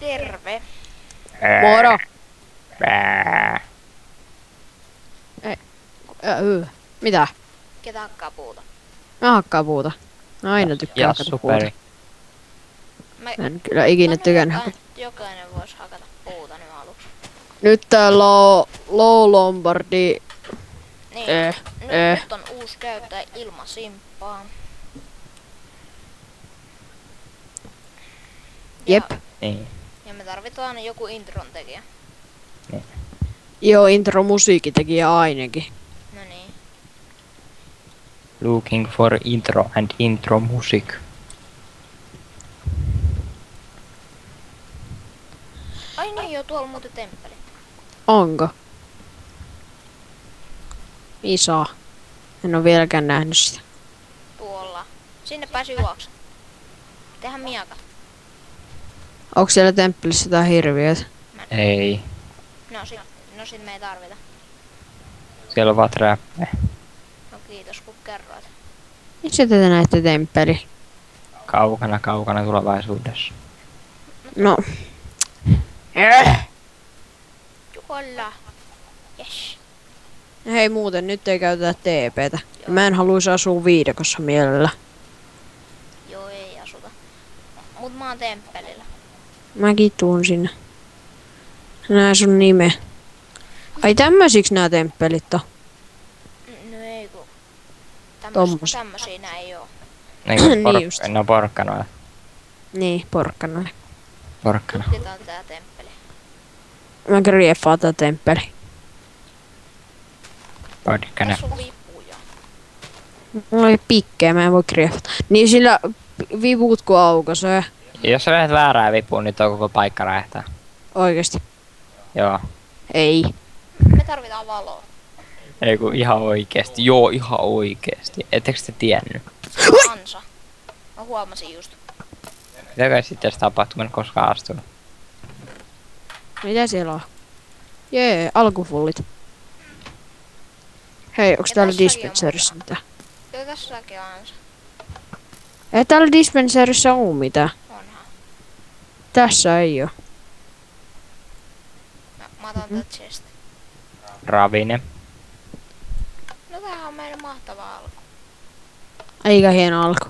Terve. Moro! Pää. Mitä? Ketä hakkaa puuta? Mä hakkaan puuta. Mä aina tykkään Ja hakata puuta. superi. Mä En kyllä ikinä tykännyt hakata. jokainen vois hakata puuta nyt aluksi. Nyt täällä on Low Lombardi. Niin. Nyt on uusi käyttäjä Ilma Simppaa. Jep. Niin. Ja me tarvitaan joku intron tekijä. Joo, intro musiikitekijä ainakin. No niin. Looking for intro and intro music. Ai niin joo, tuolla muuten temppeli. Onko? Iso. En oo vieläkään nähnyt sitä. Tuolla. Sinne pääsi juokse. Tehdään miakat. Onko siellä temppelissä jotain hirviöitä? Ei. No sit me ei tarvita. Siellä on vaan trappejä. No kiitos kun kerroit. Missä te näette temppeli? Kaukana tulevaisuudessa. No. Juolla. Yes. Hei muuten, nyt ei käytetä TPtä. Mä en haluaisi asua viidakossa mielellä. Joo, ei asuta. Mut mä oon temppelillä. Mäkin tuun sinne. Nää sun nime. Ai tämmösiks nää temppelit on? No ei ku. Tommoset. Tämmösiä nää ei oo. Niin, just. no porkkanoja. Niin, porkkanoille. Porkkana. Tutkitaan tää temppeli. Mä grieffaan tää temppeli. Porkkana. Tässä on vipuja. Mulla oli pikkejä, mä en voi grieffata. Niin sillä vivut kun aukaisee. Jos sä lähdet väärään vipuun, niin tuo koko paikka räjähtää. Oikeesti. Joo. Ei. Me tarvitaan valoa. Ei kun ihan oikeesti. Joo, ihan oikeesti. Ettekö te tiennyt? Se on ansa. Mä huomasin just. Mitäkö sitten se tapahtuu? Mä en koskaan astunut. Mitä siellä on? Jee, alkufullit. Hei, onks Ja täällä tässäkin on dispenserissa mitään? Joo, tässäkin on ansa. Ei täällä dispenserissa oo mitään. Onhan. Tässä ei oo. Mä otan tätä chest. Ravine. No tämähän on meidän mahtava alku. Eikä hieno alku.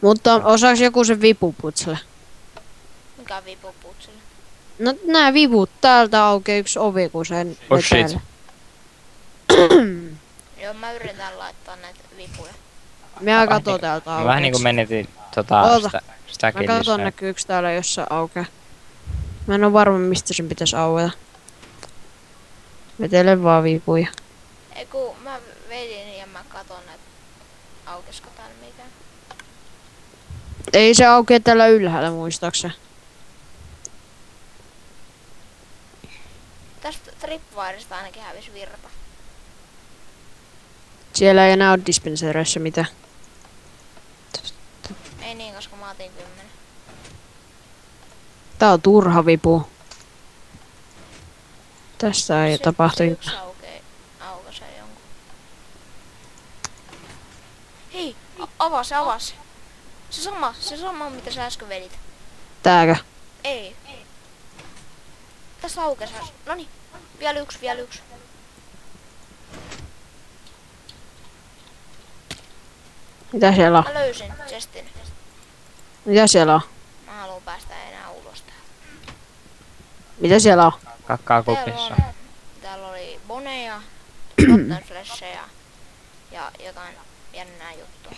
Mutta osaaks joku sen vipuputselle? Mikä on vipuputsille? No nää vivut, täältä aukeaa yksi ovi kun sen Oh shit. Joo, mä yritän laittaa näitä vipuja. Mä katon täältä Mä aukeaks. vähän niinku menetin Oota. sitä Mä katon killissä. näkyyks täällä jossain aukeaa. Mä en oo varma mistä sen pitäis aueta. Vetele vaan vipuja. Ei ku mä vedin ja mä katon, että aukesko täällä mikään. Ei se aukea täällä ylhäällä muistaakseni. Tästä tripwireista ainakin hävisi virta. Siellä ei enää oo dispensereissä mitään. Ei niin, koska mä otin 10. Tää on turha vipu. Tästä ei tapahtu se mitään. yksi aukaisee jonkun. Hei! Avas! Se sama mitä sä äsken vedit. Tääkö? Ei. Tässä aukesi. Noniin. Vielä yksi. Mitä siellä on? Mä löysin chestin. Mitä siellä on? Mä haluun päästä enää ulos täältä. Mitä siellä on? Kakkaa kupissa. Täällä oli boneja, rotten flashia ja jotain jännää juttua.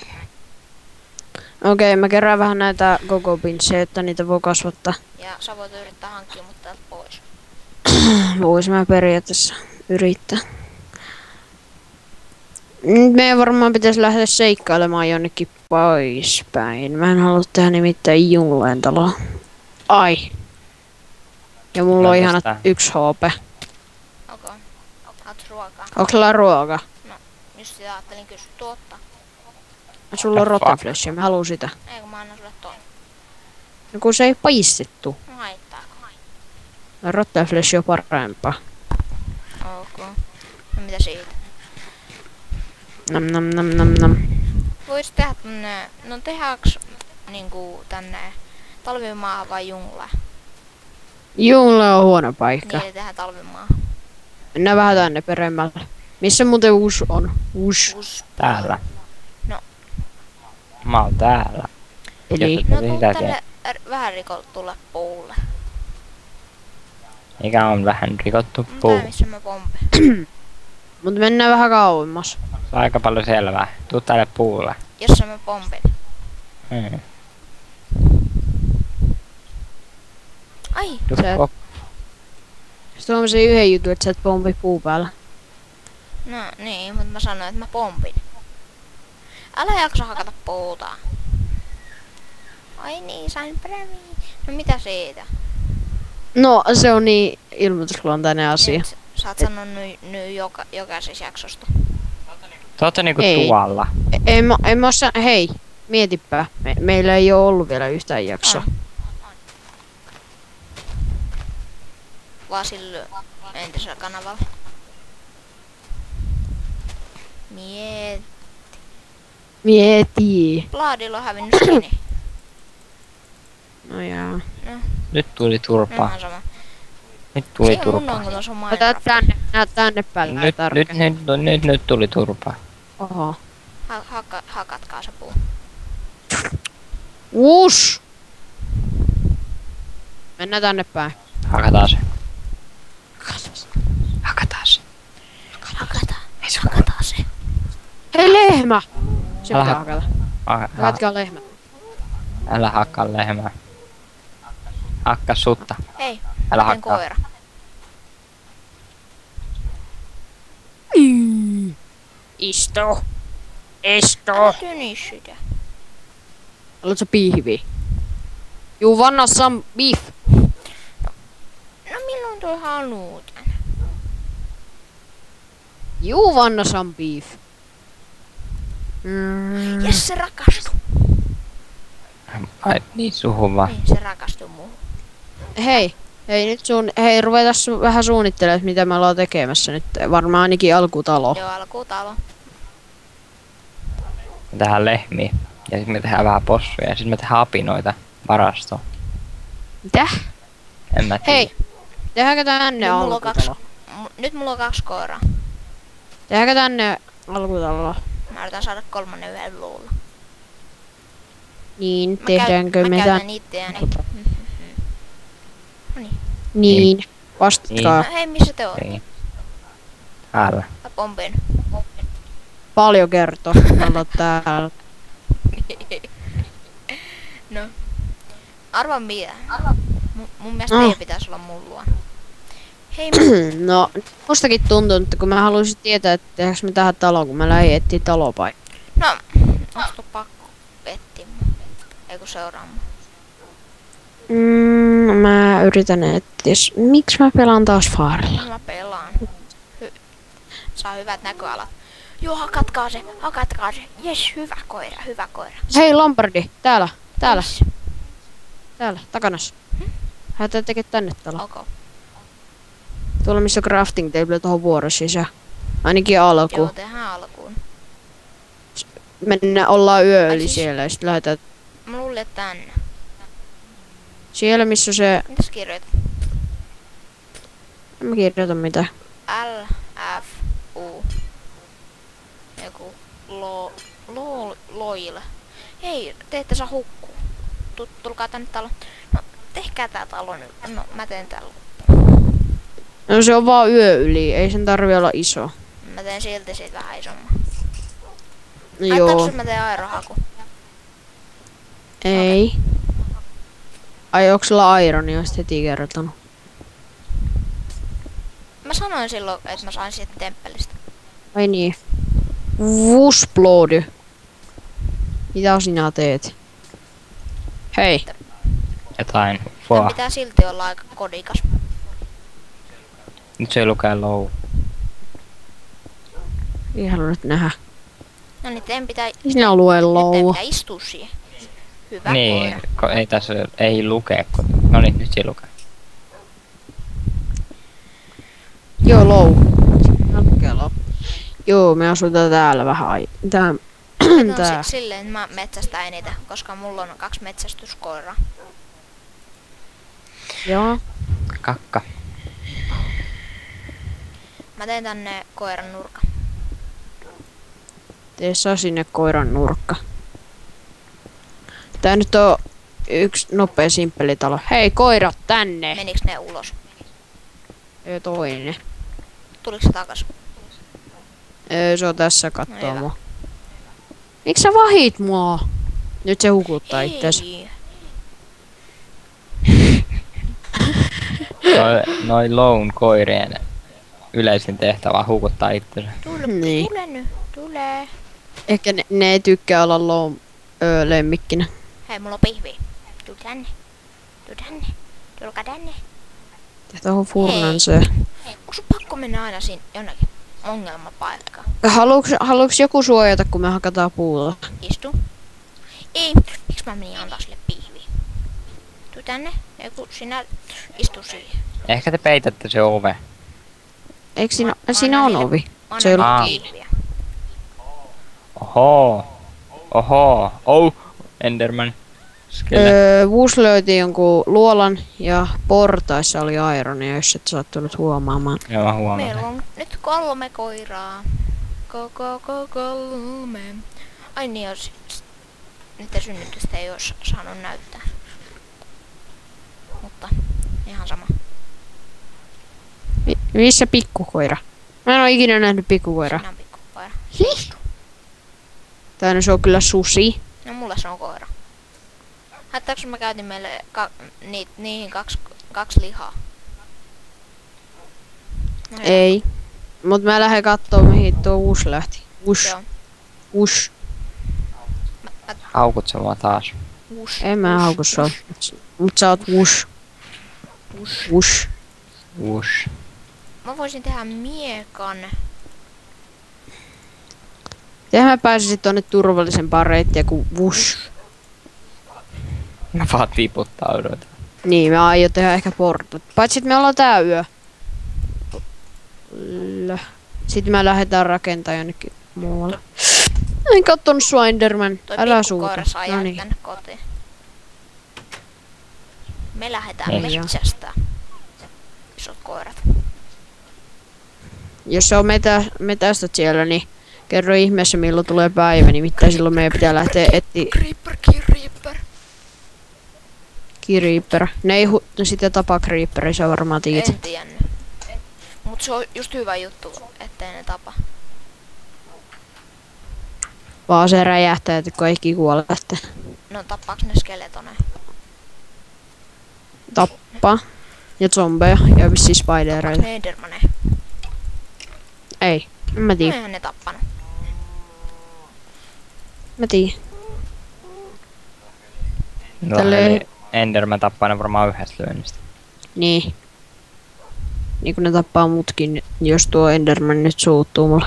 Okei, mä kerään vähän näitä gogo-pinssejä, että niitä voi kasvattaa. Ja sä voit yrittää hankkia mut täältä pois. Vois mä periaatteessa yrittää. Nyt meidän varmaan pitäisi lähteä seikkailemaan jonnekin poispäin. Mä en halua tehdä nimittäin jungleen taloa. Ai. Ja mulla on ihana Tästä. 1 HP. Okei. Haluatko ruokaa? Onks sulla ruoka? Just sitä ajattelin kysyä tuottaa. Sulla on The fuck? rottenfleshia, mä haluun sitä. Ei kun mä annan sulle ton. No kun se ei paistettu. No haittaa. Rottenfleshi on parempaa. Ok. No mitä siitä? Nam nam nam nam nam. Vois tehdä tänne, no tehdäänkö niinku tänne talvimaahan vai junglaan? Mulla on huono paikka. Niin, tehdään talvimaa. Mennään vähän tänne peremmälle. Missä muuten Us on? Us. Täällä. No. Mä oon täällä. Eli Jos No et tuu sitä tänne vähän rikottulle puulle. Mikä on vähän rikottu puu. Tää missä mä pompe. mutta mennään vähän kauemmas. Se on aika paljon selvää. Tuu tälle puulle. Jossa mä pompin. Hmm. Ai, Tuu Sä- kop- Sitten huomasin yhden jutun, että sä et pompi puu päällä. no niin, mutta mä sanoin, että mä pompin. Älä jaksa hakata puuta. Ai niin, sain premii. No mitä siitä? No, se on niin ilmoitusluontainen asia. Nyt sä oot sanonut jokaisessa jaksosta. Te ootte niinku Ei. tuolla. En mä osaa, hei, mietipä. Meillä ei oo ollut vielä yhtään jaksoa. On. Vaan sillä entisellä kanavalla. Mieti. Plaadilla on hävinnyt skini. No jaa. Nyt tuli turpaa. Ihan sama. Nyt tuli Siinä mun turpaa. on kun tuossa on Ota Minecraft. tänne päälle. Nyt tuli turpaa. Oho. Hakatkaa se puu. Us! Mennään tänne päin. Hakataan se. Hakataan se. Hakataan. Ei se Hakataan se. Hei, lehmä! Se Älä pitää hak- hakata. Älä, Hakatkaa lehmä. älä hakkaa lehmää. Hakkaa sutta. Hei, Älä miten hakkaa. koira? Isto. Isto. Älä tyni sitä. Haluatko pihviä? You wanna some beef? No milloin toi haluutan? You wanna some beef? Jes se rakastui. Ai niin suhun vaan. Niin se rakastui muuhun. Hei, hei, ruvetas vähän suunnittelemaan, mitä me ollaan tekemässä nyt. Varmaan ainakin alkutalo. Joo, alkuu talo. Me tehdään lehmiä. Ja sitten me tehdään vähän possuja. Ja sitten me tehdään apinoita varastoon. Mitä? En mä tiedä. Hei, tehdäänkö tänne Nyt mulla on kaksi, alkutalo? nyt mulla on 2 koiraa. Tehdäänkö tänne alkutalo? Mä yritän saada 3 yhden luulla. Niin, tehdäänkö mä me käytän tän... itseäni. Niin, vastatkaa. No hei, missä te ootte? Niin. Täällä. Mä pompin. Paljon kertoo. Me ollaan täällä. No. Arvaa mitä. Mun mielestä No. teidän pitäisi olla mun luona. Hei, No, mustakin tuntuu, että kun mä haluaisin tietää, että tehdäänkö me tähän taloon, kun mä lähdin etsiä talopaikkaa. no. Onks tuo pakko etsiä mua? Ei kun seuraa mua. Mä yritän etsiä. Miksi mä pelaan taas Faarella? Mä pelaan. Saa hyvät näköalat. Joo, hakatkaa se, hakatkaa se. Jes, hyvä koira, hyvä koira. Hei, Lombardi, täällä, Missä? täällä, takanas. Lähdetään tekemään tänne talo. Okay. Tuolla missä on crafting table tuohon vuoron sisään. Ainakin alku. Joo, tehdään alkuun. Ollaan yö Ai yli siis- siellä ja sitten lähdetään Mä luulin, että tänne. siellä missä se... Mitäs kirjoitat? En mä kirjoita mitään. L, F, U. Joku loil. Hei, te ette saa hukkua. Tulkaa tänne talo. No, tehkää tää talo nyt. No, mä teen täällä. No se on vaan yö yli, ei sen tarvi olla iso. Mä teen silti siitä vähän isomman. No Haittaako joo, jos mä teen aerohaku? ei. Ai onks sulla ironi, oisit heti kertonut. Mä sanoin silloin, että mä sain siitä temppelistä. Ai niin. Wusblod. Mitä sinä teet? Hei. Jotain. Tän Fua. pitää silti olla aika kodikas. Nyt se lukee low. Ei halua nyt nähdä. No niin, teidän pitää, Sinä lue nyt teidän low. pitää istua siihen. Hyvä Niin, koira. ei tässä ei lukee. No niin, nyt se lukee. Joo, low. Sinä lukee low. Joo, me asutaan täällä vähän tää. Nyt on tää. silleen, että mä metsästän eniten, koska mulla on 2 metsästyskoiraa. Joo. kakka. Mä teen tänne koiran nurkan. Tee saa sinne koiran nurkka. Tää nyt on yksi nopea simppeli talo. Hei koirat tänne! Meniks ne ulos? Toinen. Tuliko se takas? Se on tässä No kattoo hyvä. mua. Miks sä vahit mua? Nyt se hukuttaa itses. Ei. Noi lone koirien yleisin tehtävä on hukuttaa itsensä. Niin. Tule nyt. Tule. Ehkä ne ei tykkää olla lemmikkinä. Hei, mulla on pihvi. Tuu tänne. Tuu tänne. Tulkaa tänne. Ja tohon furnan se. Onko sun pakko mennä aina siinä jonnekin ongelmapaikkaan? Haluuks joku suojata kun me hakataan puulla? Istu. Ei. Miksi mä menin antaa sille pihvi? Tuu tänne. Joku sinä istu siihen. Ehkä te peitätte se ove. Eikö siinä, Anna siinä on niille- ovi? Anna Se ei niille ollut- pihviä. Oho. Oh, Enderman. Skelle. Wus löyti jonkun luolan ja portaissa oli ironia, jos et sattunut huomaamaan. Joo, mä Meillä huomasin. on nyt 3 koiraa. Kolme. Ai niin, jos niiden synnytystä ei olisi saanut näyttää. Mutta ihan sama. Missä pikkukoira? Mä en oo ikinä nähnyt pikkukoira. Siinä on pikkukoira. Tai se on kyllä susi. No mulla se on koira. Haittaako mä käytin meille niihin kaksi lihaa? No joo. Ei. Mut mä lähden kattoo mihin tuo Wus lähti. Joo. Wus. Haukut se mua taas. Ush, En mä hauku sua. Mut sä oot Wus. Wus. Ush. Mä voisin tehdä miekan. Tehän mä pääsisit tonne turvallisempaan reittiä kuin Wus. Mä vaan tiputtaudun. Niin, mä aion tehdä ehkä portat. Paitsi että me ollaan tää yö. Sitten me lähdetään rakentamaan jonnekin muualle. En kattonut sua Enderman. Toi Älä suuta. pikkukoira saa jäädä Noniin. tänne kotiin. Me lähdetään Ei joo. metsästä. Isot koirat. Jos sä on metästät siellä, niin kerro ihmeessä milloin tulee päivä. Nimittäin silloin meidän pitää lähteä etsiä Creeper. Creeper. Ne ei sitä tapaa Creeperia, sä varmaan tiedät. En tiennyt. Mut se on just hyvä juttu, ettei ne tapa. Vaan se räjähtää, että kaikki kuolee. No tappaaks ne skeletoneja? Tappaa. Ja zombeja. Ja vissiin Tappaaks spidereita. ne endermaneja? Ei. En mä No tiedä. eihän ne tappanut. Mä tiedän. No, Tälle- eli Enderman tappaa ne varmaan yhdessä lyönnistä. Niin. Niin kun ne tappaa mutkin, jos tuo Enderman nyt suuttuu mulle.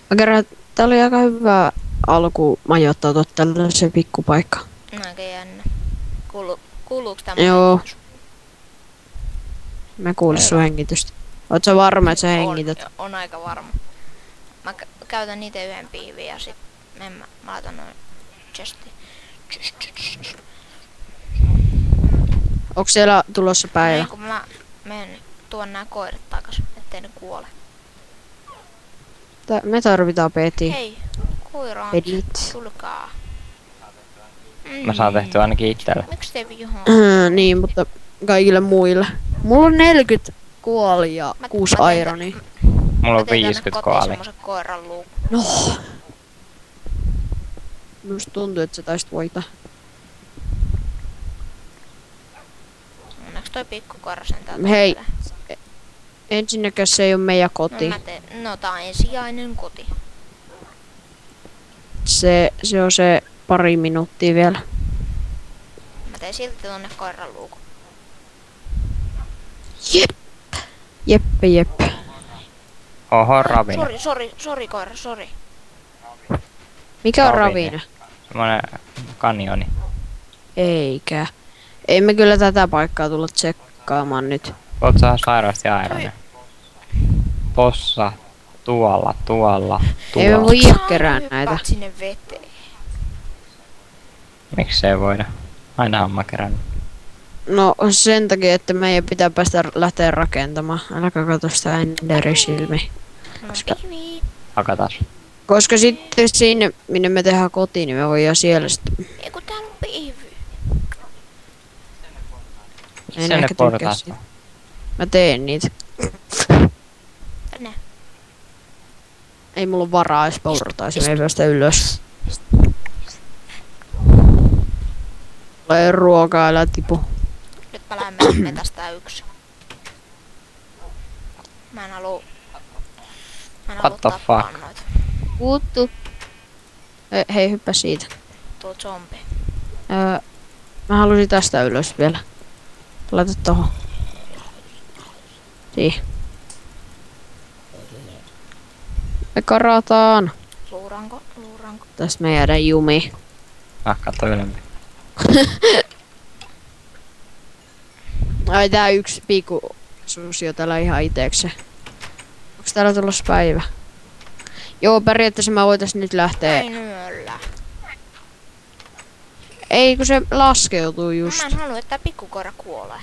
Mä kerran, tää oli aika hyvä alku majoittautua tällaiseen pikkupaikkaan. Aika jännä. Kuuluuks tämä? Joo. Mä kuulin sun hengitystä. Oot sä varma, että sä hengität? On aika varma. Mä käytän niitä yhden piivin ja sit mä laitan noin chestiin. Onks siellä tulossa päivä? Niin kun mä menen tuon nää koirat takas, ettei ne kuole. Me tarvitaan peti. Hei, koiraat, Pedit. tulkaa. Mä saan tehtyä ainakin itselle. Miksi te vihoa? Niin, mutta kaikille muille. Mulla on 40 kuoli ja 6 mä teen ironia. Mulla on Mä teen tänne 50 kotiin koali. semmosen koiran luukun. No. Musta tuntuu, että sä taisit voittaa. Onneksi toi pikkukoira sentään Hei. tulee. Ensinnäkään se ei oo meidän koti. No tää on ensisijainen koti. Se on se pari minuuttia vielä. Mä teen silti tonne koiran luukun. Jep. Jep. Oho, ravina. Sori koira, sori. Mikä on Ravine. ravina? Semmonen kanjoni. Eikä. Ei me kyllä tätä paikkaa tulla tsekkaamaan nyt. Voit saada sairaasti aironia. Tossa. Tuolla. Ei me voi kerää Hyppäät näitä. sinne veteen. Miksei voida? Aina on mä kerännyt. No sen takia, että meidän pitää päästä lähteä rakentamaan. Älkää katso sitä Enderin-silmiä. No Koska- kivi. Hakataan. Koska sitten sinne, minne me tehdään kotiin, niin me voidaan siellä sitten. Ei kun täällä on piivy. En Sinne ehkä tykkää portaat. siitä. Mä teen niitä. Tänne. Ei mulla ole varaa edes portaisiin, me ei päästä ylös. Tulee ruokaa, älä tipu. Nyt mä lähden metästää yksi. Mä en haluu What the tappaa fuck? noita. Puuttu. Hei, hyppää siitä. Tuo zombi. Mä halusin tästä ylös vielä. Laita tohon. Siihen. Me karataan. Luuranko? Tästä me jäädään jumiin. Katso ylempi. Ai tää yksi pikku susi on täällä ihan itekseen. Onks täällä tulossa päivä? Joo, periaatteessa mä voitais nyt lähteä. Ei nyöllä. Ei kun se laskeutuu just. Mä en halua, että tää pikkukoira kuolee.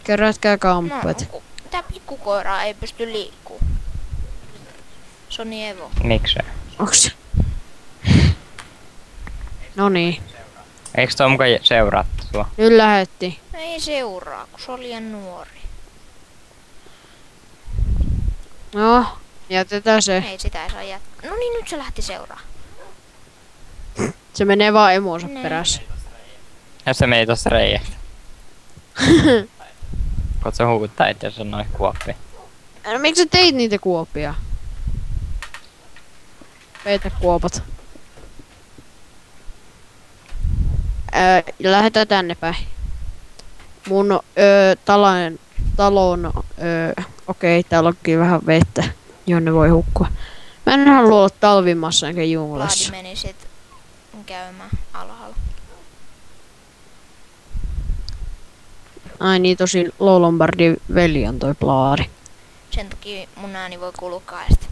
Kerätkää kamppeet. No, tää pikkukoira ei pysty liikkuu. Se on niin evo. Miksei? Onks se? Noniin. Eiks toi muka seurattu sua? Nyt lähetti. Ei seuraa, kun se oli liian nuori. No, jätetään se. Ei sitä ei saa jättää. No niin, nyt se lähti seuraa. Se menee vaan emonsa Ne. perässä. Jos se meni tossa reijästä. Kun se huuttaa itseänsä noin kuoppiin. No miksi sä teit niitä kuopia? Peitä kuopat. Lähdetään tänne päin. Mun talon okei, täällä onkin vähän vettä, jonne voi hukkua. Mä en halua olla talvimassa enkä Vladi junglassa. meni sit käymään alhaalla. Ai niin, tosi Lombardin veli on toi Plaadi. Sen takia mun ääni voi kuulua kahdesta.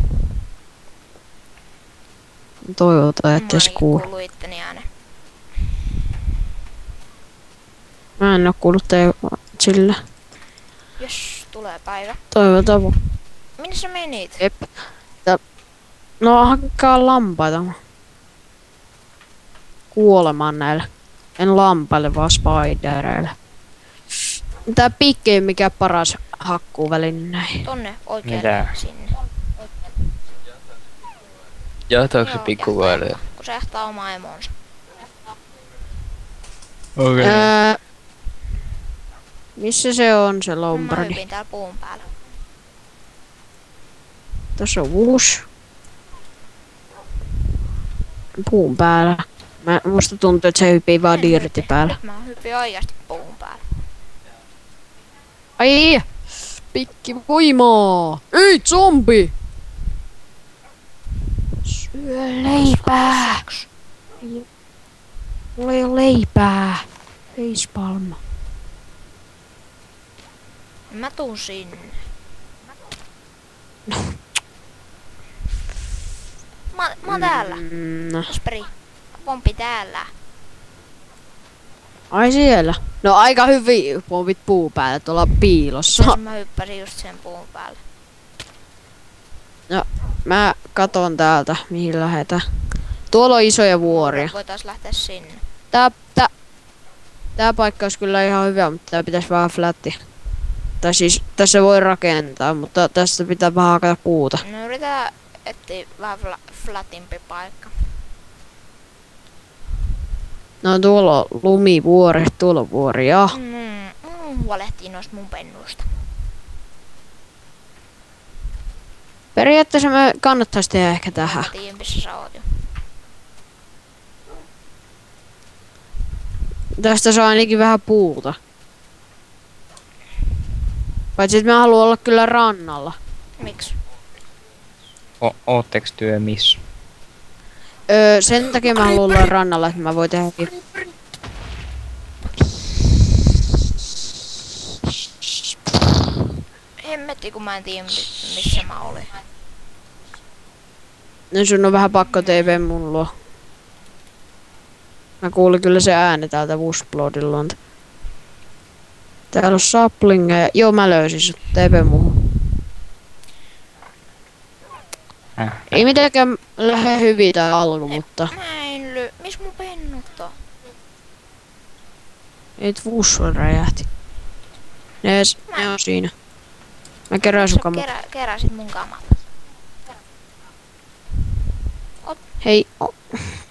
Toivotaan, ettei se Mun kuulu. kuuluu itteni ääne. Mä en oo kuullut sillä. Jos tulee päivä. Toivotaan. Minne sä menit? Jep. No hakkaa lampaita. Kuolemaan näillä. En lampaille, vaan spidereille. Tää pikki ei mikä paras hakkuuväline näin. Tonne oikealle Mitä? sinne. Johtaako Joo, jahtaa, kun se jahtaa omaa emonsa. Okei. Missä se on se Mä lombardi? hypin täällä puun päällä. Tässä on Wush. Puun päällä. Musta tuntuu, että se hypii vaan dirti päällä. Nyt mä hypin oikeasti puun päällä. Ai! Pikki voimaa! Ei, zombi! Syö leipää! Saks. Mulla ei oo leipää. Facepalm. Mä tuun sinne. Mä oon täällä. Kasperi. Pompi täällä. Ai siellä. No aika hyvin pompit puu päällä tuolla piilossa. Mä hyppäsin just sen puun päälle. Mä katon täältä, mihin lähetään. Tuolla on isoja vuoria. Voitais lähteä sinne. Tää paikka olisi kyllä ihan hyvä, mutta tää pitäisi vähän flatti. Tai siis tässä voi rakentaa, mutta tästä pitää vähän hakata puuta. No yritetään etsiä vähän flatimpi paikka. No tuolla on lumivuori, tuolla on vuori, ja. Huolehtii noista mun pennuista. Periaatteessa me kannattaisi tehdä ehkä tähän. Mä tiedän missä sä oot jo. Tästä saa ainakin vähän puuta. Paitsi että mä haluan olla kyllä rannalla. Miksi? Ootteks työ missä? Sen takia mä haluan olla rannalla, että mä voin tehdä. Hemmetti kun mä en tiedä missä mä olin. No sun on vähän pakko TV mun luo. Mä kuulin kyllä se ääni täältä Wushbloodin luonta. Täällä on saplingeja. Joo, mä löysin sut. TP muuhun. Ei mitenkään lähde hyvin tää alku, mutta... Mä en Miss mun pennut on? Ei Wush räjähti. Ne on siinä. Mä kerään sun kamat. Keräsit mun kamat. Hei,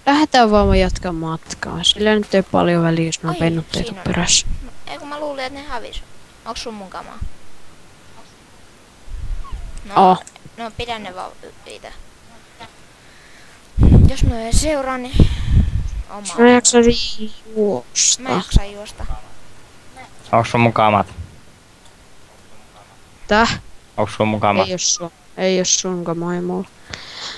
lähdetään vaan jatkaa matkaa. Sillä nyt ei paljon väliä, jos mä pennut teitä perässä. Ei kun mä luulin, että ne hävis. Onks sun mun kamaa? No, no pidä ne vaan itse. Jos mä en seuraa, niin... Mä jaksasin juosta. Mä jaksan juosta. Onks sun mun kamat? Täh? Onks sun mun kamat? Ei oo sun kamaa mulla.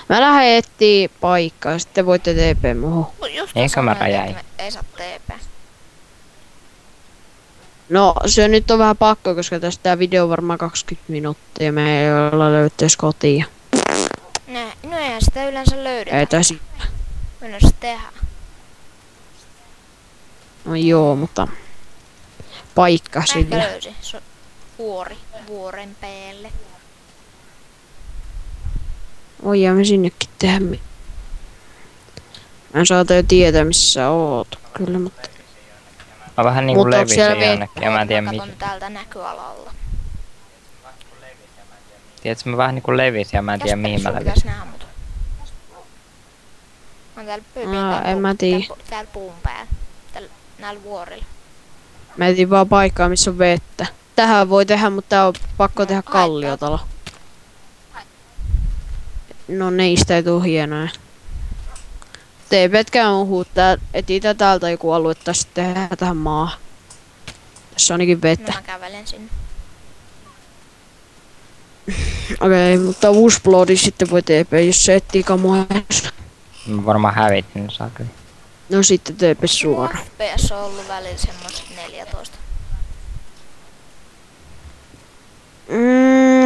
Mä lähden etsii paikkaa, sitten voitte TP muuhun. Eikö mä räjäin? Ei saa TP. No se nyt on vähän pakko, koska tästä tää video on varmaan 20 minuuttia. Me ei olla löytäis kotiin. No eihän sitä yleensä löydetä. Ei täsi. Yleensä tehdään. No joo, mutta... Paikka sillä. Mä löysin. Vuoren päälle. Voidaan me sinnekin tehdä. Mä saata jo tietää missä sä oot. Kyllä, mutta... Mä vähän niinku levisin jonnekin ja mä en tiedä mihin. Katon täältä näköalalla. Tiedätkö mä vähän niinku levisin ja mä en tiedä mihin mä levisin. Pitäis nähdä mut. Mä oon täällä puun päällä. Näillä vuorilla. Mä etin vaan paikkaa missä on vettä. Tähän voi tehdä, mutta tää on pakko tehdä kalliotalo. No niistä ei tuu hienoja. TP:tkään uhuu. Etsitään täältä joku alue tai sitten tehdään tähän maahan. Tässä on ainakin vettä. No mä kävelen sinne. Okei, mutta Wushbloodi sitten voi TP, jos se etsii kamoja. Mä varmaan hävitin saa kyllä. No sitten TP suoraan. FPS on ollut välillä semmoset 14.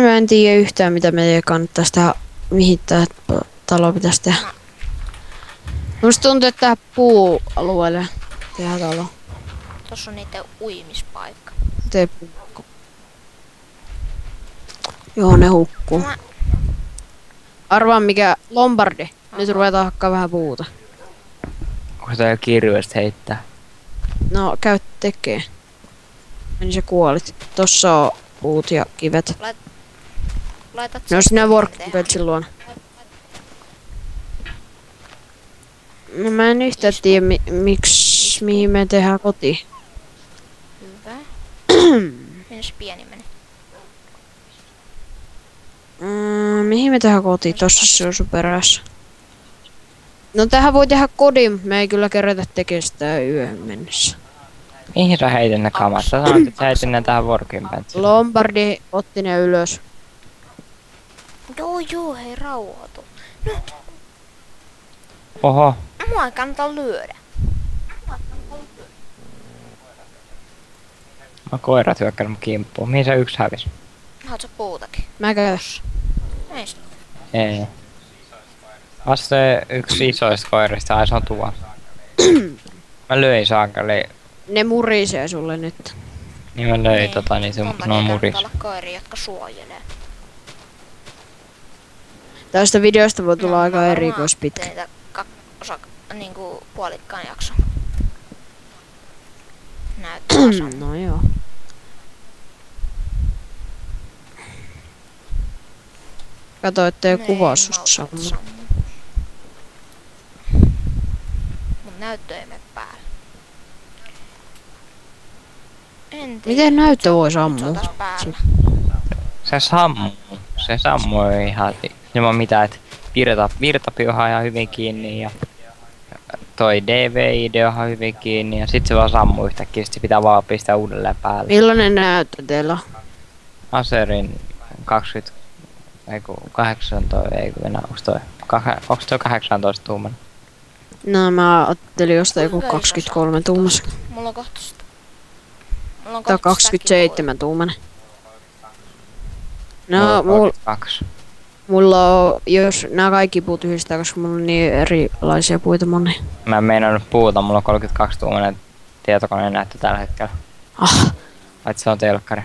Mä en tiedä yhtään mitä meidän kannattaisi tehdä, mihin tää talo pitäisi tehdä. Musta tuntuu, että tähän puualueelle tehdään talo. Tossa on niitten uimispaikka. Tee puukko. Joo, ne hukkuu. Arvaa mikä Lombardi. Nyt ruvetaan hakkaa vähän puuta. Onko tää jo kirvestä heittää? No, käy tekee. Meni sä kuolit. Tossa on puut ja kivet. Laitat No sinä workbenchin luona. No mä en yhtään tiedä mihin me tehdään koti. Hyvä. Minnes pieni meni? Mihin me tehdään koti? Tossa se on sun perässä. No tähän voi tehdä kodin, mutta me ei kyllä kerätä tekemään sitä yöhön mennessä. Mihin sä heitin ne kamat? Sä sanoit, että sä heitin ne tähän workbenchiin. Lombardi otti ne ylös. Joo, hei rauhoitu. No, Oho. mua ei kannata lyödä. Mä koirat hyökkäänyt mun kimppuun. Mihin se yksi hävis? Haluatko puutakin? Mä käyn. Ei sit. Ei. Vasta se yksi isoista koirista, ai se on tuolla. Mä löin saakeli. Ne murisee sulle nyt. Niin mä löin niin se on muris. Olla koiria, jotka suojelee. Tästä videosta voi tulla aika erikoispitkä. Teitä niinku puolikkaan jakson. Näyttää samaa. No joo. Kato, ettei kuvaus sammu. Mun näyttö ei mene päälle. En tiedä. Miten näyttö voi sammua? Se on taas päällä. Se sammui ihan ilman mitään, että virtapi on ihan hyvin kiinni ja toi DV-ide on ihan hyvin kiinni ja sit se vaan sammuu yhtäkkiä, sit se pitää vaan pistää uudelleen päälle. Millainen näyttö teillä on? Aserin 18, onks toi 18 tuuman? No mä ajattelin jostain joku 23 tuumas. Mulla on kohta sitä. Tai 27 tuumanen. No mulla on, jos nää kaikki puut yhdistää, koska mulla on niin erilaisia puita moni. Mä en meinannut puuta, mulla on 32 tuumanen tietokoneen näyttö tällä hetkellä. Vai se on telkkari?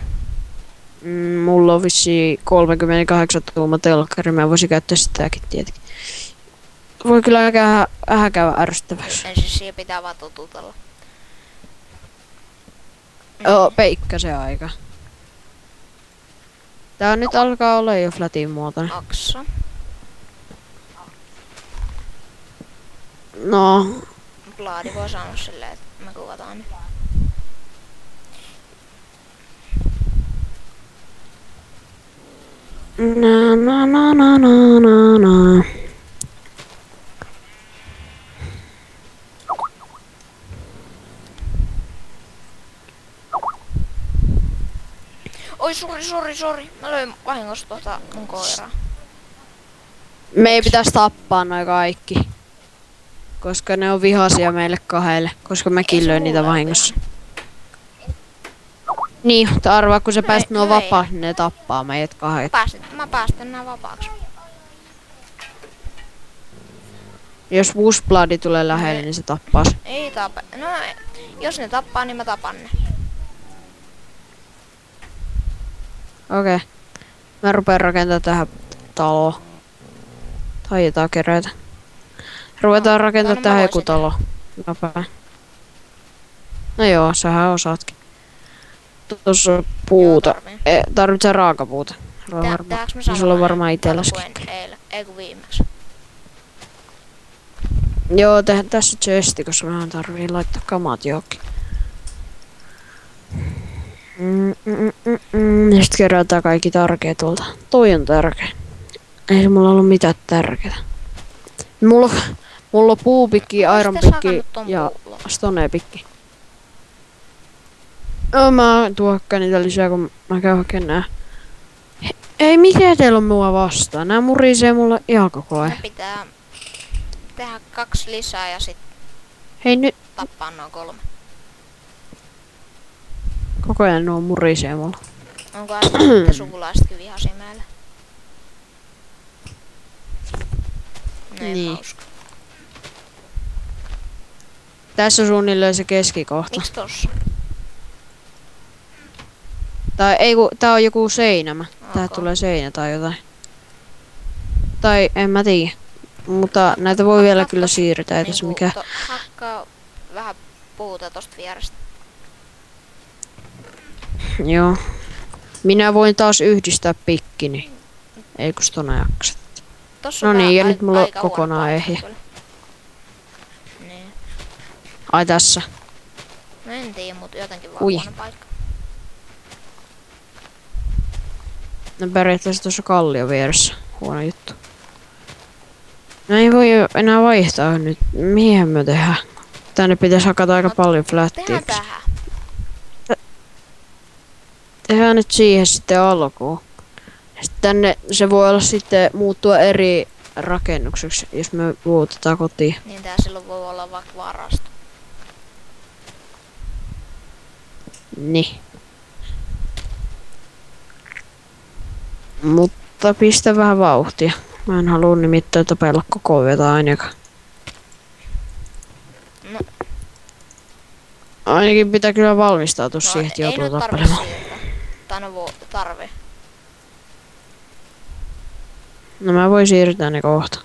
Mulla on vissiin 38 tuuma telkkari, mä voisin käyttää sitäkin tietenkin. Voi kyllä vähän käydä ärsyttäväksi. Ensin siihen pitää vaan totutella. Joo, peikkasen aika. Tää nyt alkaa olla jo flatin muotoinen. Aksa. No, Plaadi voi sanoa silleen, että me kuvataan nyt. na. Oi sori. Mä löin vahingossa mun koiraa. Me ei pitäisi tappaa noi kaikki. Koska ne on vihaisia meille kahdelle. Koska mäkin löin niitä vahingossa. Niin, mutta arvaa kun sä pääst nuo vapaaksi, ne tappaa meidät kahdet. Mä päästän nää vapaaksi. Jos Wushbloodi tulee lähelle, niin se tappaa se. Ei tapa. No, jos ne tappaa, niin mä tapan ne. Okei. Mä rupeen rakentamaan tähän taloa. Tai jotain kerätä. Ruvetaan rakentamaan tähän joku talo. No joo, sähän osaatkin. Tuossa on puuta. Tarvitsee raakapuuta. Sulla on varmaan itselläskin. Ei kun viimeksi. Joo, tässä chesti, koska vähän tarvii laittaa kamat johonkin. Ja sit kerätään kaikki tärkeä tuolta. Toi on tärkeä. Ei se mulla ollut mitään tärkeää. Mulla on puupikki, iron pikki ja stone pikki. No mä tuokkaan niitä lisää, kun mä käyn hakemaan nää. Ei mikä teillä on mua vastaan. Nää murisee mulle ihan koko ajan. Me pitää tehdä 2 lisää ja sit Hei nyt. tappaa noin 3. Koko ajan nuo murisee mulla. Onko sitten sukulaisetkin vihaisia meille? Niin. Tässä on suunnilleen se keskikohta. Miks tossa? Tai ei ku, tää on joku seinämä. Tää Okay. tulee seinä tai jotain. Tai en mä tiedä. Mutta näitä voi vielä kyllä siirtää, ei tässä mikään. Hakkaa vähän puuta tosta vierestä. Joo. Minä voin taas yhdistää pikkini. Ei kun stone jaksa. Tossa No on niin, ja vähän nyt mulla on aika huono kokonaan paikka ehjä. kyllä. Niin. Ai tässä. No en tiedä, mut jotenkin vaan Ui. huono paikka. No periaatteessa tuossa kallio vieressä. Huono juttu. No ei voi enää vaihtaa nyt. Mihin me tehdään? Tänne pitäisi hakata aika paljon flättiä. Tehdään tähän. Tehdään nyt siihen sitten alkuun. Sitten tänne se voi olla sitten muuttua eri rakennukseksi, jos me muutetaan kotiin. Niin tää silloin voi olla vaikka varasto. Niin. Mutta pistä vähän vauhtia. Mä en halua nimittäin tapella koko yötä ainakaan. No, Ainakin pitää kyllä valmistautua no siihen, että ei joutuu nyt tarvi tappelemaan. siirtää. Tai no tarvi. No mä voin siirtää ne kohta.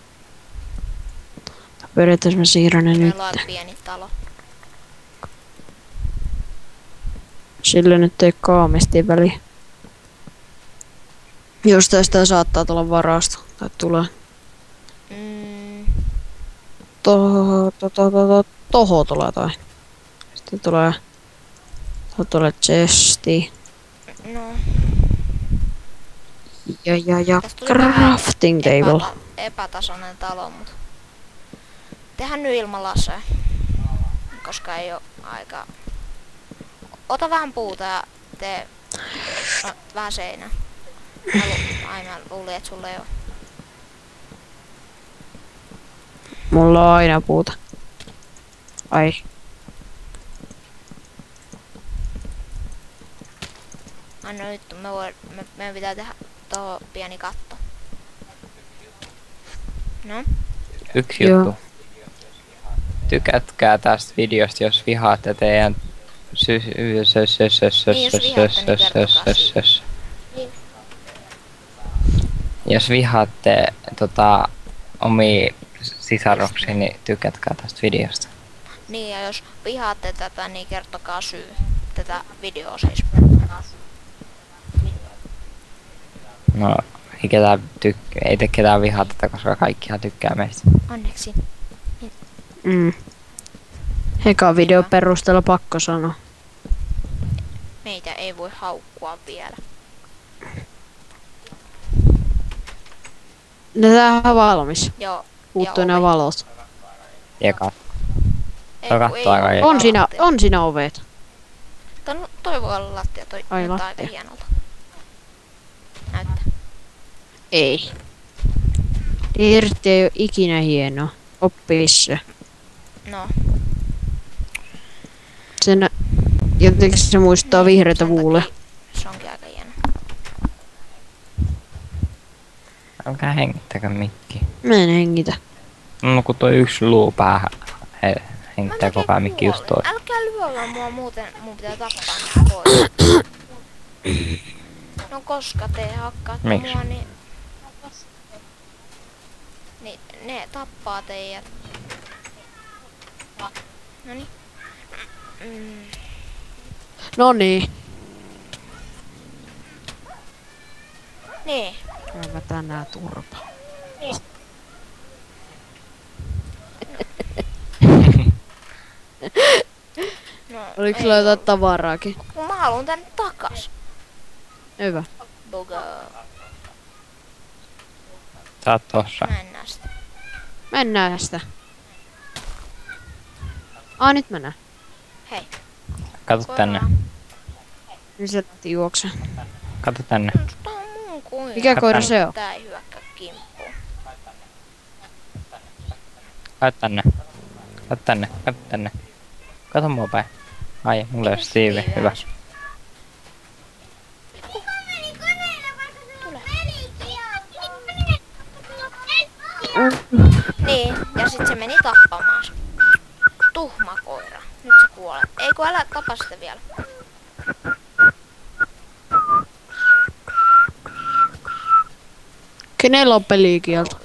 Periaatteessa mä siirrän ne nyt. Meillä on aika pieni talo. Sillä nyt ei kaamesti väliä. Jos tästä saattaa tulla varasto. Tai tulee. Toho tulee toi. Sitten tulee chesti. No, Ja tästä tuli vähän crafting table. epätasainen talo, mut tehdään nyt ilman lasea. Koska ei oo aikaa. Ota vähän puuta ja tee vähän seinää. Aina luulin, et sulla ei oo. Mulla on aina puuta. Ai. Anna nyt, meidän pitää tehdä tuohon pieni katto. No? Yksi Joo. juttu. Tykätkää tästä videosta, jos vihaatte teidän Jos vihaatte omia sisaruksia, niin tykätkää tästä videosta. Niin, ja jos vihaatte tätä, niin kertokaa syy. Tätä videoa siis. No, ei te ketään vihaa tätä, koska kaikkihan tykkää meistä. Onneksi. Eka video perusteella pakko sanoa. Meitä ei voi haukkua vielä. No tämähän on valmis. Joo. Puuttuu nämä valot. Eka. Ei, kun ei aika ole hieno. On siinä ovet. Toi voi olla lattia, toi Ai, näyttää lattia. aika hienolta. Näyttää. Ei. Irti ei ole ikinä hienoa. Oppii se. No, Jotenkin se muistaa vihreitä sen vuuleja. takia se onkin aika hieno. Älkää hengittäkö mikki. Mä en hengitä. No kun toi yksi luu päähän hengittää koko ajan mikki just toi. Älkää lyöllä mua, muuten mun pitää tappaa nää pois. No koska te hakkaatte Miksi? mua, niin ne tappaa teidät. Noniin. Noniin. Niin. Kaivataan nää turpa. No, Oliko ei sulla jotain ollut. tavaraakin? Kun mä haluun tänne takas. Hyvä. Buga. Sä oot tossa. Mä en näe sitä. Mennään sitä. Nyt mennään. Hei. Kato tänne. Niin se lähti juokse. Kato tänne. Tää on mun koira. Mikä koira se on? Tää ei hyökkää kimppuun. Kato tänne. Kato tänne. Kato tänne. Kato mua päin. Ai, mulla ei oo Steve. Hyvä. Niin, ja sit se meni tappamaan. Tuhma koira. Nyt se kuolee. Ei kun älä tapa sitä vielä. Kenellä on pelikielto?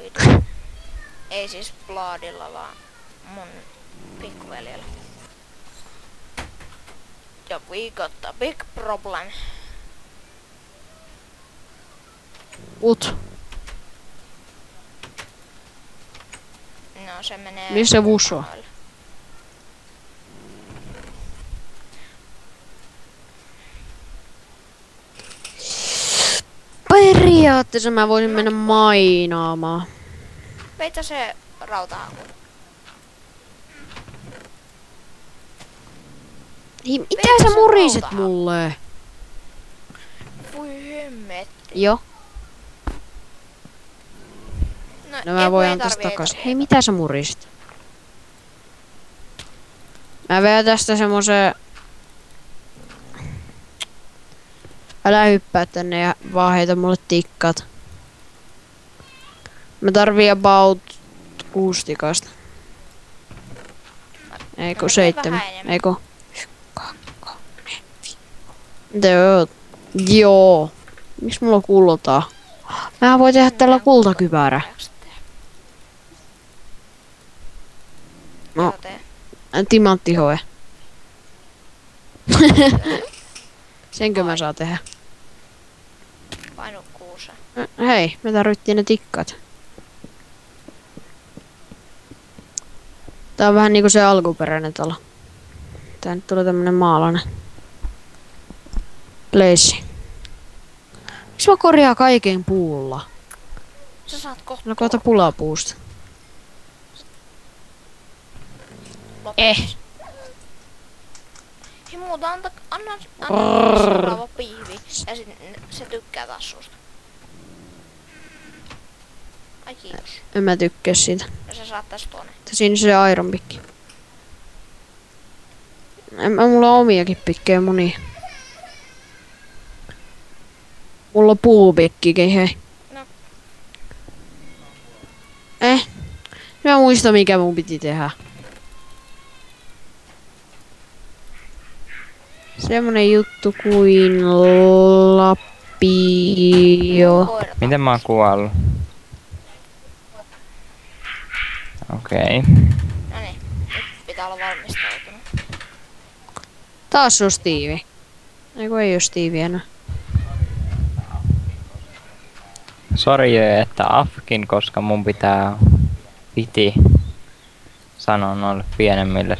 Ei siis Bloodilla, vaan mun pikkuveljellä. Ja we got a big problem. No se menee... Missä Vusso? ulkomaille. Periaatteessa mä voisin mennä mainaamaan. Peitä se rautahanku. Mitä Veitä sä se muriset rautahanku. mulle? Voi hemmetti. Joo. No ei, mä kun voin ei antaa tarvii, takas. ei Hei, tarvii. mitä sä murisit? Mä vedän tästä semmosen... Älä hyppää tänne ja vaan heitä mulle tikkaat. Mä tarvii about 6 tikasta. Ei kun No, 7. vähän enemmän. Ei kun... 1, 2, 3, 4, 5. Mitä joo? Joo. Miks mulla on kultaa? Mä voin tehdä tällä kultakypärä. No. Joo, tee. Timanttihoe. Senkö mä saan tehdä? Painu kuuseen. Hei, me tarvittiin ne tikkat. Tää on vähän niinku se alkuperäinen talo. Tää nyt tuli tämmönen maalainen. Place. Miks mä korjaa kaiken puulla? Sä saat kohta. No kohta pulaa puusta. Hei muuta, anna seuraava piivi. Ja sit se tykkää taas susta. Ai kiitos. En mä tykkää siitä. Ja sä saat tästä tuonne. Siinä se iron pikki. Mulla on omiakin pikkejä monia. Mulla on puupikkikin, hei. No. Mä muista mikä mun piti tehdä. semmonen juttu kuin lapio. Koirat. Miten mä oon kuollut? Okei. No niin, nyt pitää olla valmistautunut. Taas on Steve. Eiku ei oo Steve enää. Sori, että Afkin, koska mun piti sanoa noille pienemmille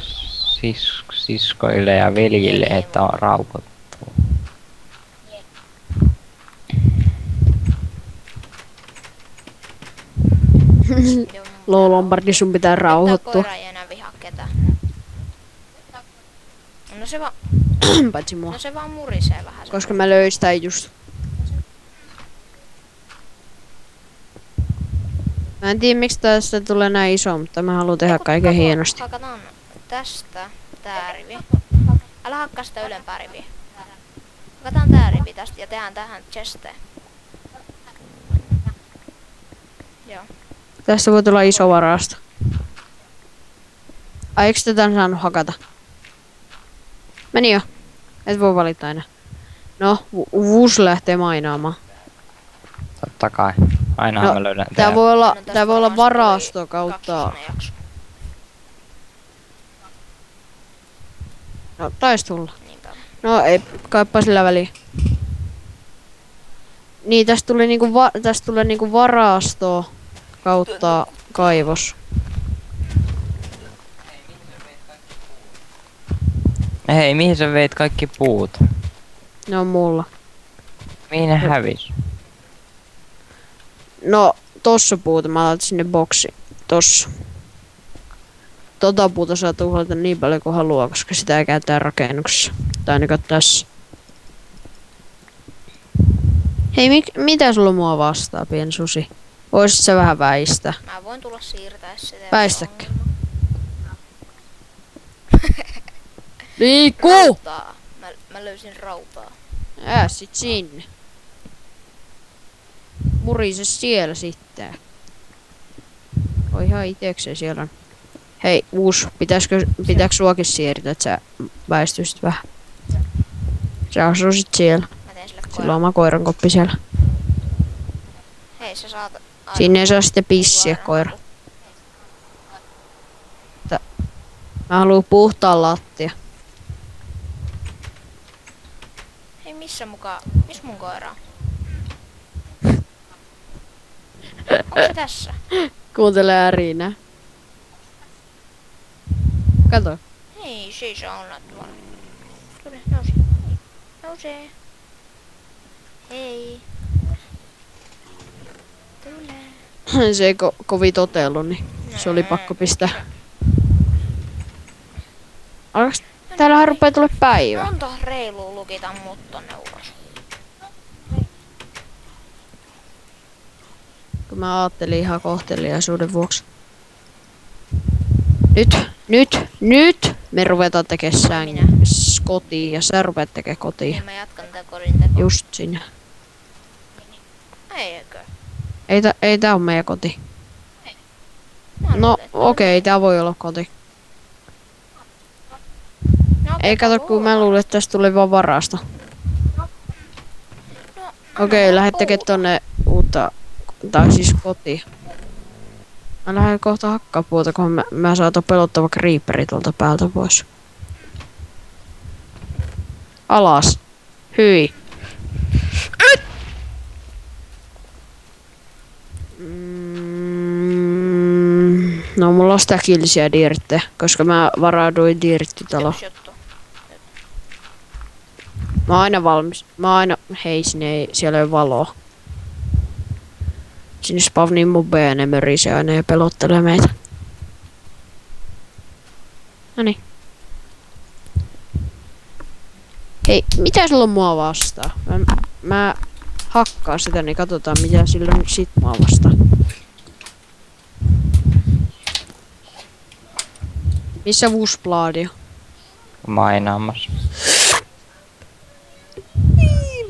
siskoille ja veljille, että on rauhoittuu. Loo Lombardi, sun pitää Tää rauhoittua. koira ei enää vihaa ketään. Paitsi mua. No se vaan murisee vähän. Koska mä löin sitä just. Mä en tiedä miksi tästä tulee näin iso, mutta mä haluan tehdä kaiken hienosti. Hakataan tästä tää rivi. Älä hakkaa sitä ylempää riviä. Hakataan tää rivi tästä ja tehdään tähän chesteen. Joo. Tästä voi tulla iso varasto. Ai eiks tätä saanut hakata? Meni jo. Et voi valita enää. No, Vus lähtee mainaamaan. Totta kai. Ainahan mä löydän Tää voi olla, No, tää voi olla tästä varasto tuli kautta. kaksonen jakso. No, tais tulla. Niinpä. No ei kaipa sillä väliä. Niin tästä tulee niinku varasto kautta kaivos. Hei, mihin sä veit kaikki puut? Ne on mulla. Mihin ne hävis? No, tossa puuta mä laitan sinne boksi. Tossa. Tota puuta saa tuhlata niin paljon kuin haluaa, koska sitä ei käytetä rakennuksessa. Tai ainakaan tässä. Hei, mitä sulla mua vastaa, piensusi? Voisit sä vähän väistää? Mä voin tulla siirtää sitä. jos Väistäkö? on ongelma. Liiku! Rautaa. Mä löysin rautaa. Sit sinne. Murise siellä sitten. Oi ihan itekseen siellä on. Hei, pitääkö suakin siirtää, että sä väistyisit vähän? Sä asuisit siellä. Mä teen sille Sillä on koiran. oma koirankoppi siellä. Hei, sä saat... Sinne ei saa sitten pissiä koira. Mä haluan puhtaan lattia. Hei, missä mun koira on? Onko se tässä? Kuuntele ärinää. Kato. Hei, siis on tuolla. Tule, nouse. Nouse. Hei. Tule. Se ei kovin totellut, niin se oli pakko pistää. Alkaks täällähän rupee tulla päivä. Monta reilua lukita mut tonne ulos. Kun mä ajattelin ihan kohteliaisuuden vuoksi. Nyt me ruvetaan tekemään kotiin ja sä rupeat tekemään kotiin. Niin mä jatkan tätä kodin tekoa. Just sinne. Eikö? Ei tää on meidän koti. Mä No luulen, että- okei, tää voi olla koti. No, Ei kato, kun mä luulen, että tästä tulee vaan varasto. No, Okei, lähdet tekemään tonne uutta, tai siis kotiin. Mä lähden kohta hakkaa puuta, kun mä saan ton pelottava creeperi tuolta päältä pois. Alas. Hyi. No mulla on sitä killisiä diirttejä, koska mä varauduin diirttitalo. yksi juttu. Mä oon aina valmis. Hei, siellä ei ole valoa. Sinne spavnii mobeja ja ne mörisee aina ja pelottelee meitä. Noniin. Hei, mitä sulla on mua vastaan? Mä hakkaan sitä, niin katsotaan mitä sillä on sit mua vastaan. Missä Wusbladi? Mainaamassa.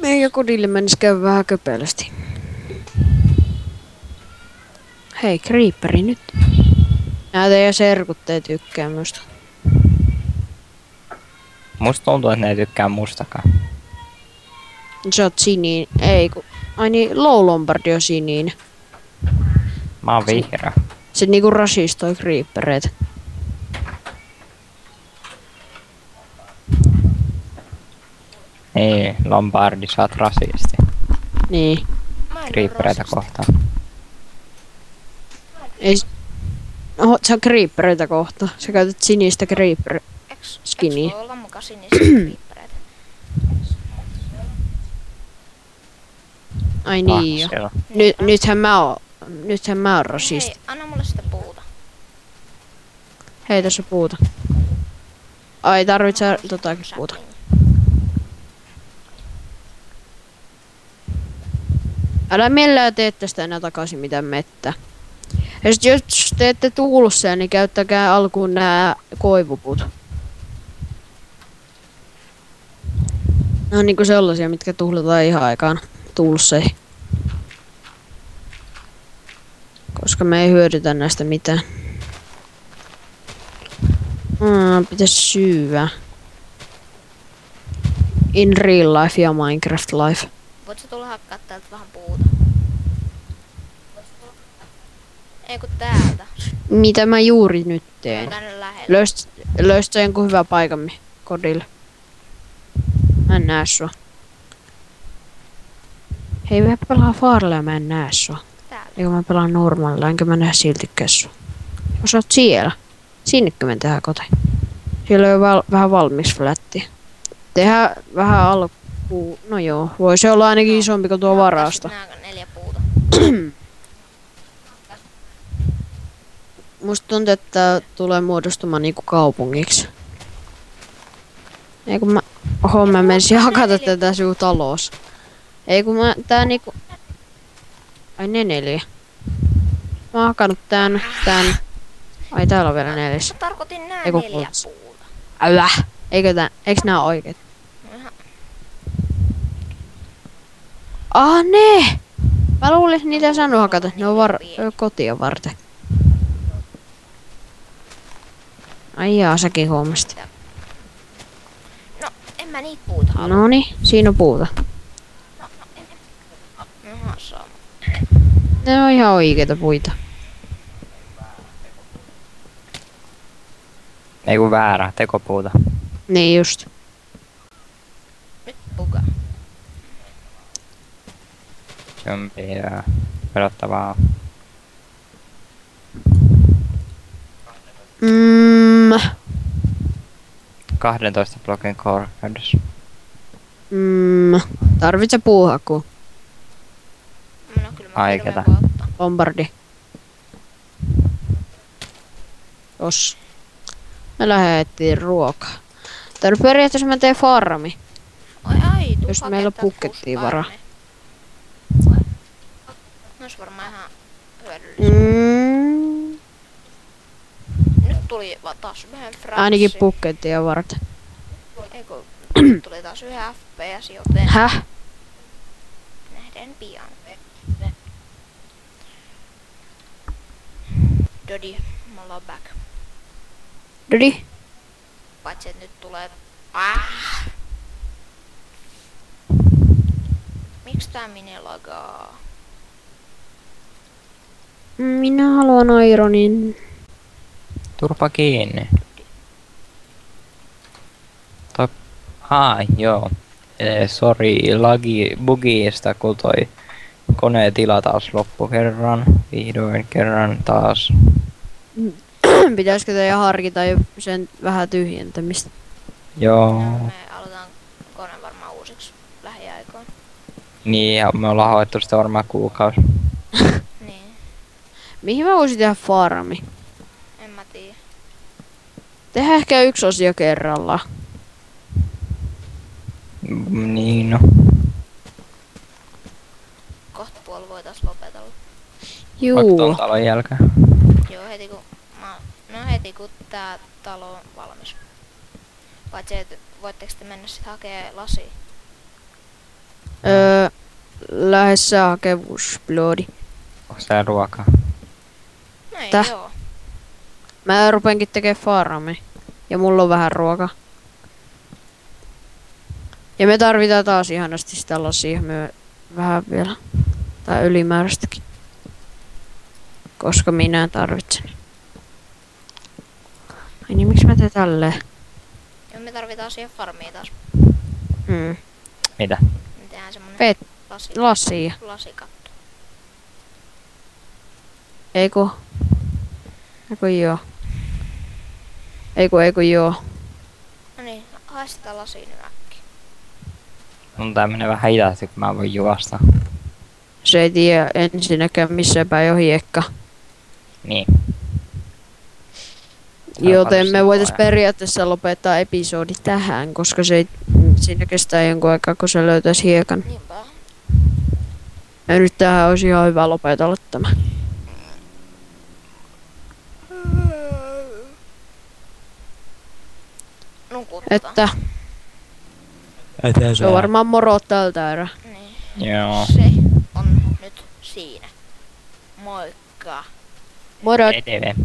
Meidän kodille menisi käy vähän köpelösti. Hei, creeperi nyt. Nää teidän serkut ei tykkää musta. Musta tuntuu, että ne ei tykkää mustakaan. Sä oot siniin. Ei ku... Ai niin, Low Lombardi on siniin. Mä oon vihreä. Se niinku rasistoi creepereitä. Ei, Lombardi, sä oot rasisti. Niin. Mä en oo Creepereitä rasisti. kohtaan. Ei... Oho, sä creepereitä kohta. Sä käytät sinistä creeper. Eks Skinny. voi olla muka sinisiä creepereitä? Ai niin jo. Siellä. Nythän mä oon rasisti. Hei, anna mulle sitä puuta. Hei, tässä on puuta. Ai, tarvitsee totakin puuta. Älä millään tee tästä enää takaisin mitään mettä. Ja sit jos teette tuulussa, niin käyttäkää alkuun nää koivuput. Ne on niinku sellaisia, mitkä tuhlataan ihan aikaan tuulussa. Koska me ei hyödytä näistä mitään. Pitäis syyä. In real life ja Minecraft life. Voit sä tulla hakkaa täältä vähän puuta? Ei kun täältä. Mitä mä juuri nyt teen? Tänne lähelle. Löysit sä jonkun hyvä paikan kodille? Mä en näe sua. Hei, mä pelaan Faarella ja mä en näe sua. Täällä. Eikö mä pelaan normaalilla, enkä mä näe siltikään sua. Jos sä oot siellä, sinnekö me tehdään koti? Siellä on jo vähän valmis flätti. Tehdään vähän alkuun. No joo, voi se olla ainakin isompi kuin tuo varasto. Nää 4 puuta. Musta tuntuu, että tää tulee muodostumaan niinku kaupungiksi. Ei kun mä menisin hakata tätä sinun talos. Ei kun tää niinku... Ai ne 4. Mä oon hakannut tän. Ai täällä on vielä 4. Mä tarkoitin nää Eiku 4 kults. puuta. Älä! Eiks nää oikeet? No ihan- Ne! Mä luulin, että niitä sanoo hakata. Ne on kotia varten. Ai jaa, säkin huomasit. No, en mä niitä puuta halua. Noni, siinä on puuta. Aha, sama. Ne on ihan oikeita puita. Ei kun väärä, tekopuuta. Niin just. Nyt puka. Jumpia. Pelottavaa. Mm, 12 blokin korkeudessa. tarvitse puuhakua. No kyllä mä Aiketa. hirveän voi ottaa. Bombardi. Jos. Me lähdettiin ruokaa. Tää on periaatteessa mä teen farmi. Ai, tuu Jos hakee meillä täältä pukkettiin varaa. puusparmia. Nois varmaan ihan hyödyllistä. Nyt tuli taas yhden frapsi. Ainakin pukkettia varten. Eiku, tuli taas yhden FPS, joten Häh? nähdään pian. Dodi, me ollaan back. Dodi? Paitsi et nyt tulee... Miks tää mini lagaa? Minä haluan Ironin. Turpa kiinni. Joo. Sori, bugista, kun toi konetila taas loppu kerran. Vihdoin kerran taas. Pitäisikö teidän harkita jo sen vähän tyhjentämistä? Joo. No, me aloitetaan kone varmaan uusiksi lähiaikoin. Niin, ja me ollaan hoettu sitä varmaan kuukausi. Niin, Mihin mä voisin tehdä farmi? en mä tiedä. Tehdään ehkä yksi osio kerrallaan. Niin no. Kohta puoli voitais lopetella. Vaikka Juu. ton talon jälkeen. Joo, heti kun tää talo on valmis. Paitsi et voitteko te mennä sit hakee lasia? Lähes sä hakevuusbloodi. Onko tää ruokaa? No ei Täh? joo. Mä rupenkin tekee farmi. Ja mulla on vähän ruokaa. Ja me tarvitaan taas ihanasti sitä lasia vähän vielä. Tai ylimääräistäkin. Koska minä tarvitsen. Ai niin, miksi mä teen tälleen? Ja me tarvitaan siihen farmiin taas. Mitä? Me tehdään semmonen Lasia. lasikatto. Eiku joo. Eiku joo. No niin, hae sitä lasia nyt äkkiä. Mun tää menee vähän hitaasti, kun mä voin juosta. Se ei tiedä ensinnäkään missään päin on hiekka. Niin. Joten me voitais periaatteessa lopettaa episodi tähän, koska siinä kestää jonkun aikaa, kun se löytäisi hiekan. Niinpä. Ja nyt tähän olisi ihan hyvä lopetella tämä. Nukuttaa. Että se on varmaan moro tältä erää. Niin. Joo. Se on nyt siinä. Moikka. Moro! ETV.